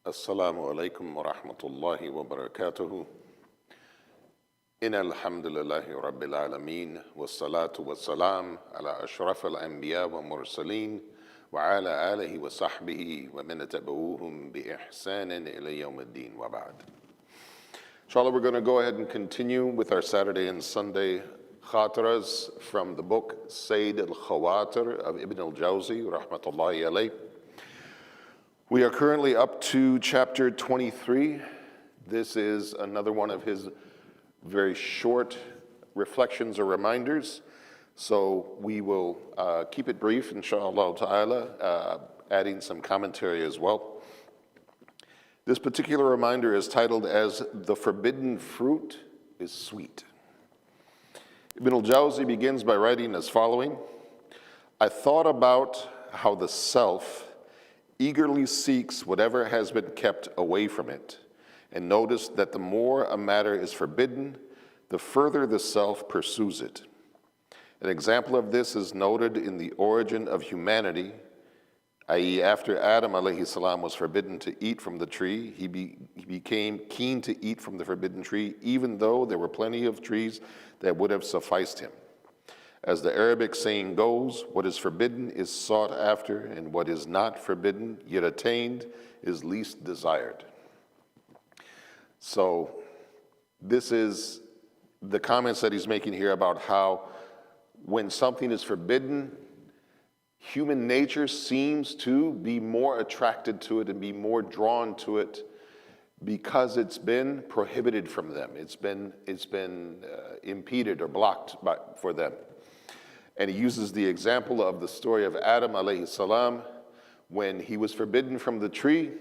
Assalamu alaikum wa rahmatullahi wa barakatuhu. Inna alhamdulillahi rabbil alameen wa salatu wa salam ala ashraf al-anbiya wa mursaleen wa ala alihi wa sahbihi wa man tabi'uhum bi ihsanin ila yawm ad-din wa ba'd. Inshallah, we're going to go ahead and continue with our Saturday and Sunday Khatiras from the book Saeed al-Khawatir of Ibn al-Jawzi rahmatullahi alayh. We are currently up to chapter 23. This is another one of his very short reflections or reminders. So we will keep it brief, inshallah ta'ala, adding some commentary as well. This particular reminder is titled as "The Forbidden Fruit is Sweet." Ibn al-Jawzi begins by writing as following: I thought about how the self eagerly seeks whatever has been kept away from it, and noticed that the more a matter is forbidden, the further the self pursues it. An example of this is noted in the origin of humanity, i.e. after Adam alayhi salam was forbidden to eat from the tree, he became keen to eat from the forbidden tree, even though there were plenty of trees that would have sufficed him. As the Arabic saying goes, what is forbidden is sought after, and what is not forbidden yet attained is least desired. So this is the comments that he's making here about how when something is forbidden, human nature seems to be more attracted to it and be more drawn to it because it's been prohibited from them. It's been impeded or blocked for them. And he uses the example of the story of Adam alayhi salam when he was forbidden from the tree,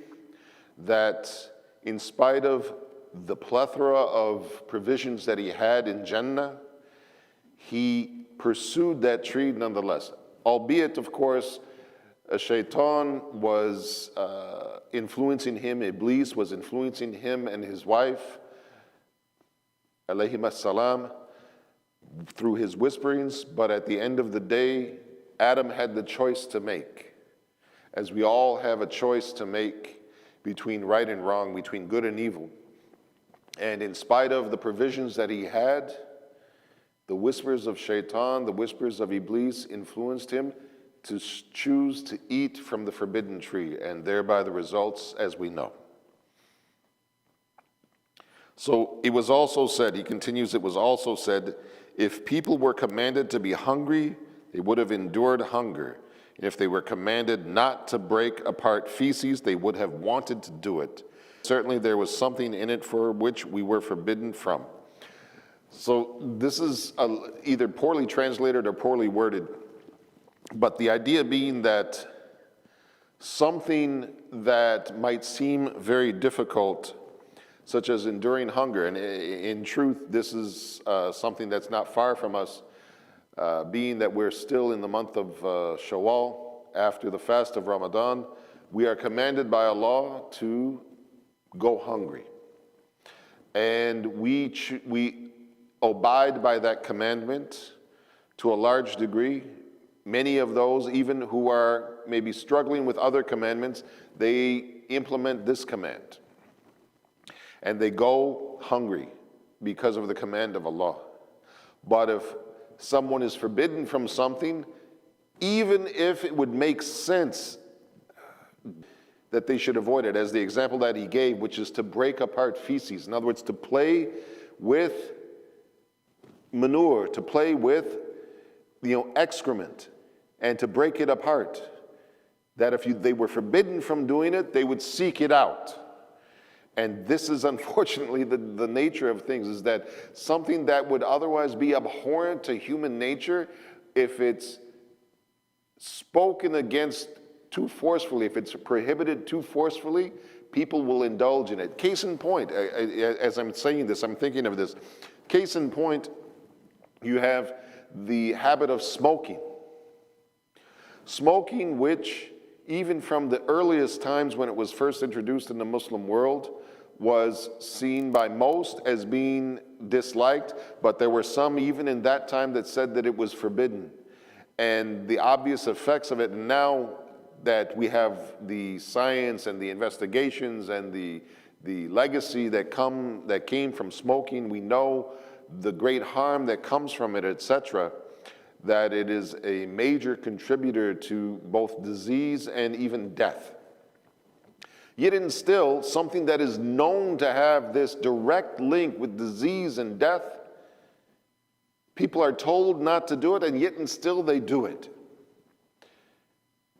that in spite of the plethora of provisions that he had in Jannah, he pursued that tree nonetheless. Albeit, of course, a shaitan was influencing him, Iblis was influencing him and his wife, alayhim as-salam, through his whisperings, but at the end of the day, Adam had the choice to make, as we all have a choice to make between right and wrong, between good and evil. And in spite of the provisions that he had, the whispers of shaitan, the whispers of Iblis influenced him to choose to eat from the forbidden tree, and thereby the results, as we know. So it was also said, he continues, it was also said, if people were commanded to be hungry, they would have endured hunger. And if they were commanded not to break apart feces, they would have wanted to do it. Certainly there was something in it for which we were forbidden from. So this is either poorly translated or poorly worded, but the idea being that something that might seem very difficult, such as enduring hunger, and in truth, this is something that's not far from us, being that we're still in the month of Shawwal, after the fast of Ramadan, we are commanded by Allah to go hungry. And we abide by that commandment to a large degree. Many of those, even who are maybe struggling with other commandments, they implement this command. And they go hungry because of the command of Allah. But if someone is forbidden from something, even if it would make sense that they should avoid it, as the example that he gave, which is to break apart feces. In other words, to play with manure, to play with excrement, and to break it apart. That if they were forbidden from doing it, they would seek it out. And this is unfortunately the nature of things, is that something that would otherwise be abhorrent to human nature, if it's spoken against too forcefully, if it's prohibited too forcefully, people will indulge in it. Case in point, as I'm saying this, I'm thinking of this. Case in point, you have the habit of smoking. Smoking, which even from the earliest times when it was first introduced in the Muslim world, was seen by most as being disliked, but there were some even in that time that said that it was forbidden. And the obvious effects of it, and now that we have the science and the investigations and the legacy that came from smoking. We know the great harm that comes from it, etc., that it is a major contributor to both disease and even death. Yet and still, something that is known to have this direct link with disease and death, people are told not to do it, and yet and still they do it.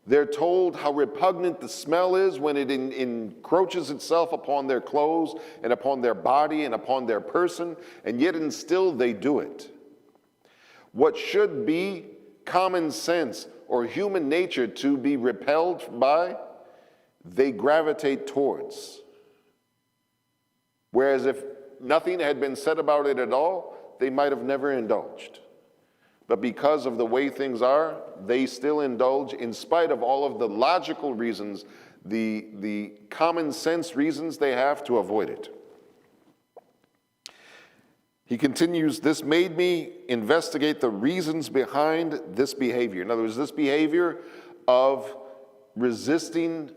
They're told how repugnant the smell is when it encroaches itself upon their clothes and upon their body and upon their person, and yet and still they do it. What should be common sense or human nature to be repelled by, they gravitate towards. Whereas if nothing had been said about it at all, they might have never indulged. But because of the way things are, they still indulge in spite of all of the logical reasons, the common sense reasons they have to avoid it. He continues, this made me investigate the reasons behind this behavior. In other words, this behavior of resisting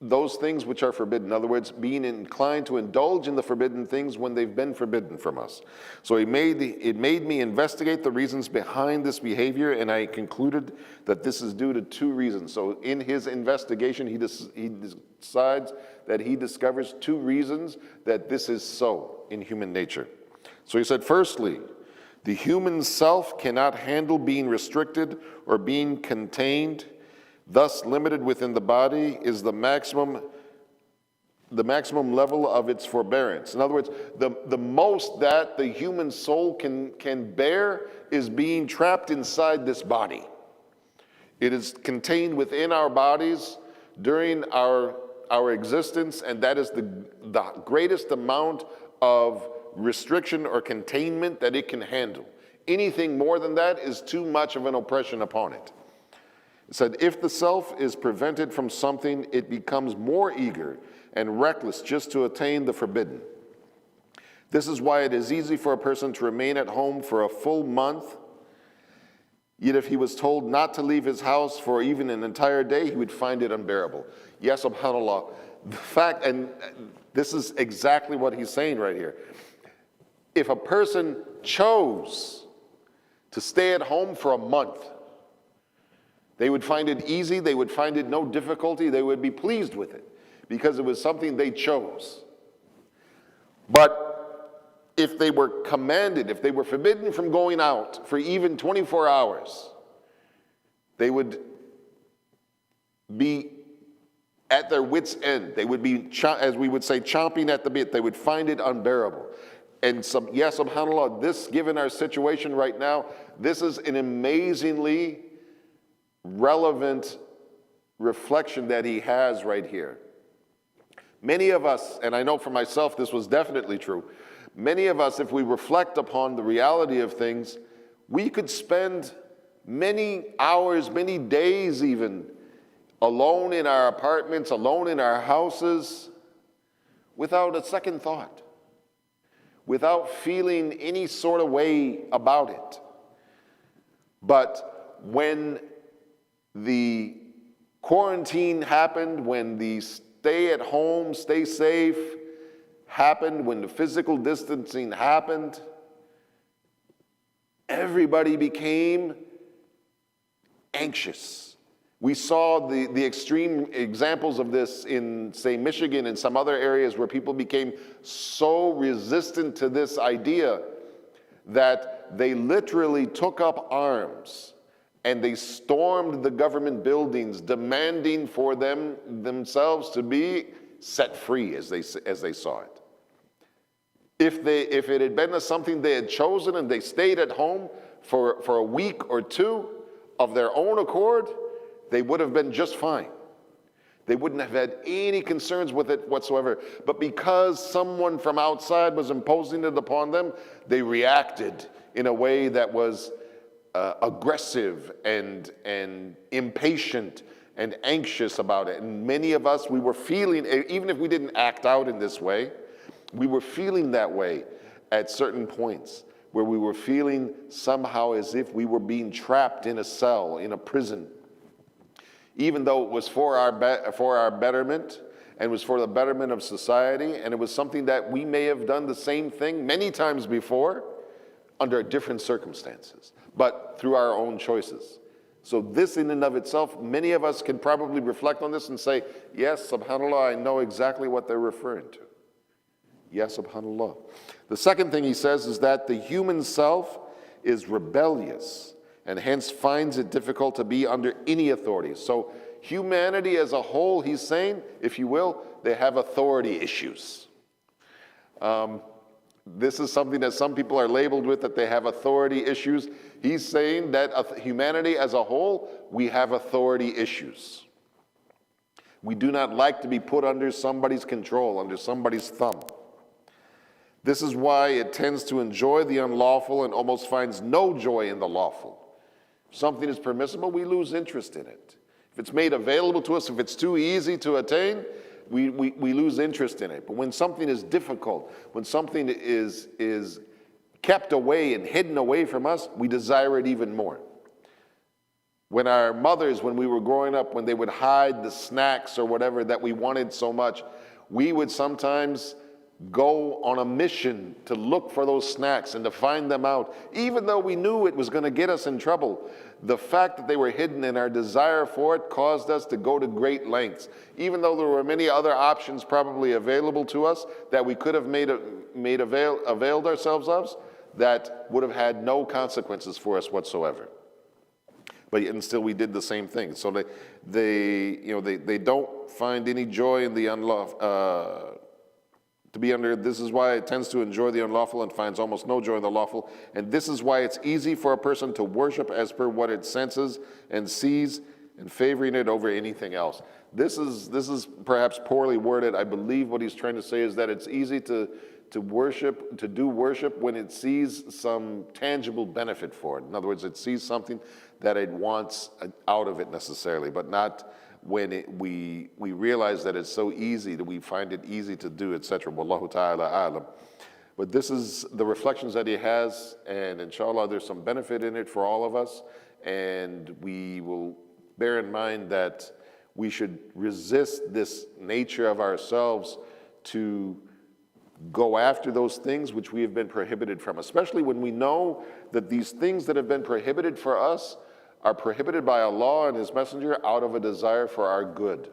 those things which are forbidden. In other words, being inclined to indulge in the forbidden things when they've been forbidden from us. So it made me investigate the reasons behind this behavior, and I concluded that this is due to two reasons. So in his investigation, he decides that he discovers two reasons that this is so in human nature. So he said, firstly, the human self cannot handle being restricted or being contained. Thus, limited within the body is the maximum level of its forbearance. In other words, the most that the human soul can bear is being trapped inside this body. It is contained within our bodies during our existence, and that is the greatest amount of restriction or containment that it can handle. Anything more than that is too much of an oppression upon it. It said, if the self is prevented from something, it becomes more eager and reckless just to attain the forbidden. This is why it is easy for a person to remain at home for a full month, yet if he was told not to leave his house for even an entire day, he would find it unbearable. Yes, subhanAllah. The fact, and this is exactly what he's saying right here. If a person chose to stay at home for a month, they would find it easy, they would find it no difficulty, they would be pleased with it because it was something they chose. But if they were commanded, if they were forbidden from going out for even 24 hours, they would be at their wits' end. They would be, as we would say, chomping at the bit. They would find it unbearable. And yes, subhanAllah, this, given our situation right now, this is an amazingly relevant reflection that he has right here. Many of us, and I know for myself this was definitely true, many of us, if we reflect upon the reality of things, we could spend many hours, many days even, alone in our apartments, alone in our houses, without a second thought, without feeling any sort of way about it. But when the quarantine happened, when the stay at home, stay safe happened, when the physical distancing happened, everybody became anxious. We saw the extreme examples of this in, say, Michigan and some other areas where people became so resistant to this idea that they literally took up arms and they stormed the government buildings, demanding for themselves to be set free, as they saw it. If it had been something they had chosen and they stayed at home for a week or two of their own accord, they would have been just fine. They wouldn't have had any concerns with it whatsoever. But because someone from outside was imposing it upon them, they reacted in a way that was aggressive and impatient and anxious about it. And many of us, we were feeling, even if we didn't act out in this way, we were feeling that way at certain points, where we were feeling somehow as if we were being trapped in a cell, in a prison. even though it was for our betterment and was for the betterment of society, and it was something that we may have done the same thing many times before under different circumstances, but through our own choices. So this in and of itself, many of us can probably reflect on this and say, yes, subhanAllah, I know exactly what they're referring to. Yes, subhanAllah. The second thing he says is that the human self is rebellious and hence finds it difficult to be under any authority. So humanity as a whole, he's saying, if you will, they have authority issues. This is something that some people are labeled with, that they have authority issues. He's saying that humanity as a whole, we have authority issues. We do not like to be put under somebody's control, under somebody's thumb. This is why it tends to enjoy the unlawful and almost finds no joy in the lawful. If something is permissible, we lose interest in it. If it's made available to us, if it's too easy to attain, we lose interest in it. But when something is difficult, when something is kept away and hidden away from us, we desire it even more. When our mothers, when we were growing up, when they would hide the snacks or whatever that we wanted so much, we would sometimes go on a mission to look for those snacks and to find them out, even though we knew it was going to get us in trouble. The fact that they were hidden and our desire for it caused us to go to great lengths, even though there were many other options probably available to us that we could have availed ourselves of, that would have had no consequences for us whatsoever. But yet and still we did the same thing. So they don't find any joy in the unlawful. To be under, this is why it tends to enjoy the unlawful and finds almost no joy in the lawful. And this is why it's easy for a person to worship as per what it senses and sees, and favoring it over anything else. This is perhaps poorly worded. I believe what he's trying to say is that it's easy to worship, to do worship when it sees some tangible benefit for it. In other words, it sees something that it wants out of it necessarily, but not when we realize that it's so easy, that we find it easy to do, etc. Wallahu ta'ala alam. But this is the reflections that he has, and inshallah there's some benefit in it for all of us, and we will bear in mind that we should resist this nature of ourselves to go after those things which we have been prohibited from, especially when we know that these things that have been prohibited for us are prohibited by Allah and His Messenger out of a desire for our good,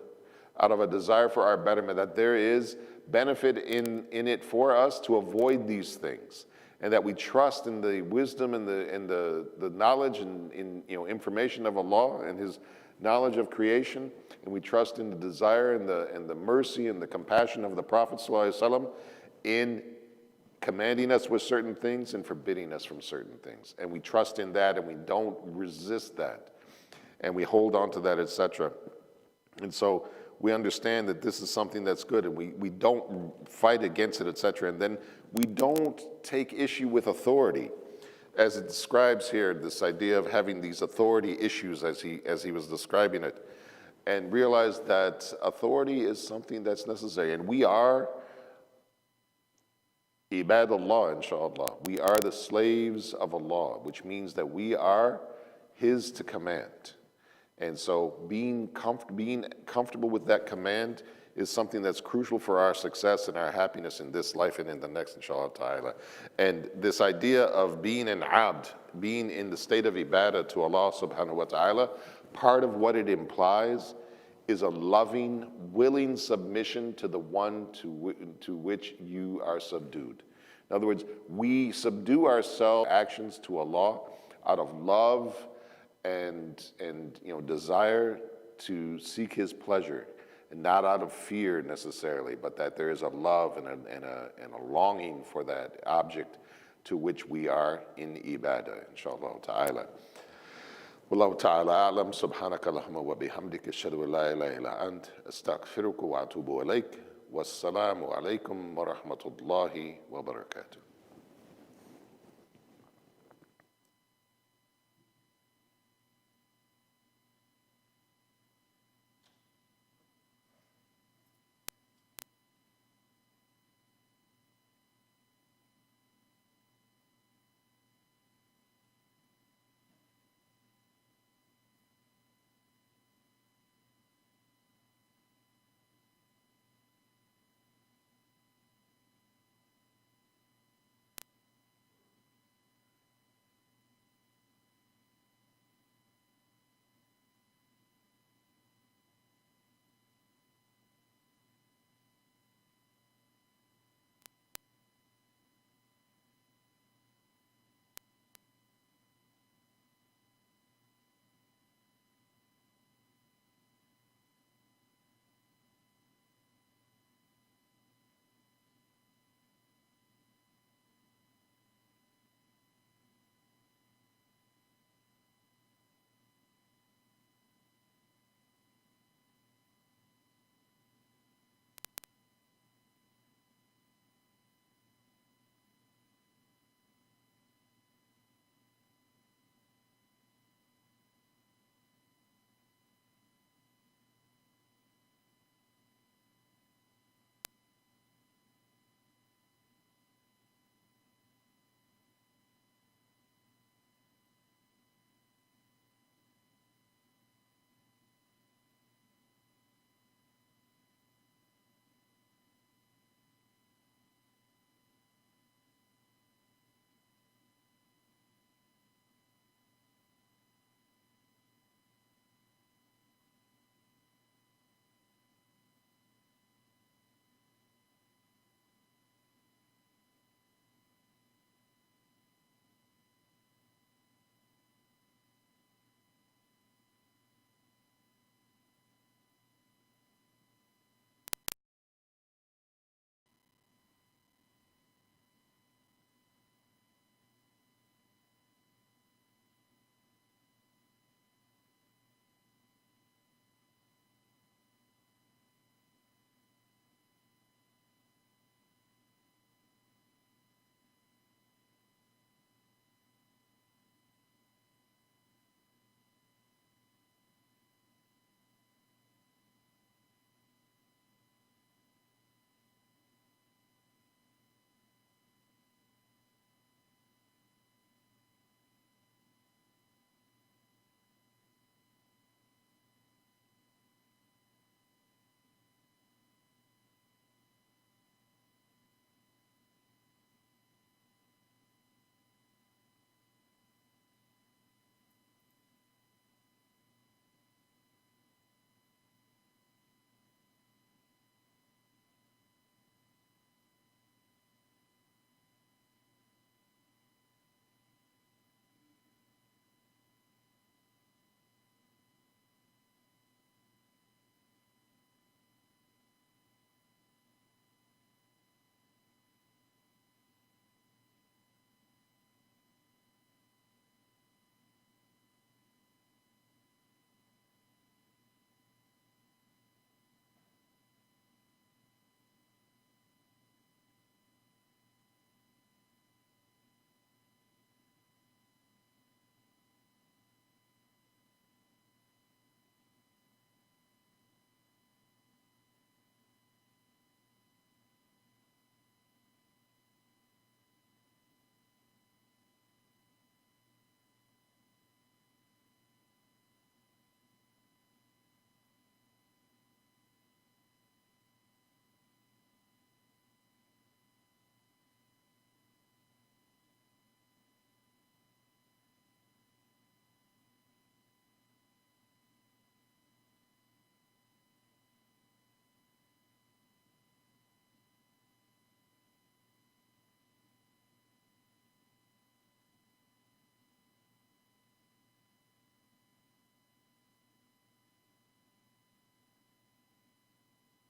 out of a desire for our betterment, that there is benefit in it for us to avoid these things, and that we trust in the wisdom and the knowledge and information of Allah and His knowledge of creation, and we trust in the desire and the mercy and the compassion of the Prophet ﷺ in commanding us with certain things and forbidding us from certain things. And we trust in that, and we don't resist that, and we hold on to that, etc. And so we understand that this is something that's good, and we don't fight against it, etc. And then we don't take issue with authority, as it describes here, this idea of having these authority issues as he was describing it, and realize that authority is something that's necessary. And we are Ibadullah, inshallah. We are the slaves of Allah, which means that we are His to command. And so being comfortable with that command is something that's crucial for our success and our happiness in this life and in the next, inshallah ta'ala. And this idea of being an abd, being in the state of ibadah to Allah subhanahu wa ta'ala, part of what it implies is a loving, willing submission to the one to which you are subdued. In other words, we subdue ourselves actions to Allah out of love and desire to seek His pleasure, and not out of fear necessarily, but that there is a love and a longing for that object to which we are in ibadah, inshallah ta'ala. والله تعالى أعلم سبحانك اللهم وبحمدك أشهد أن لا إله إلا أنت أستغفرك وأتوب إليك والسلام عليكم ورحمة الله وبركاته.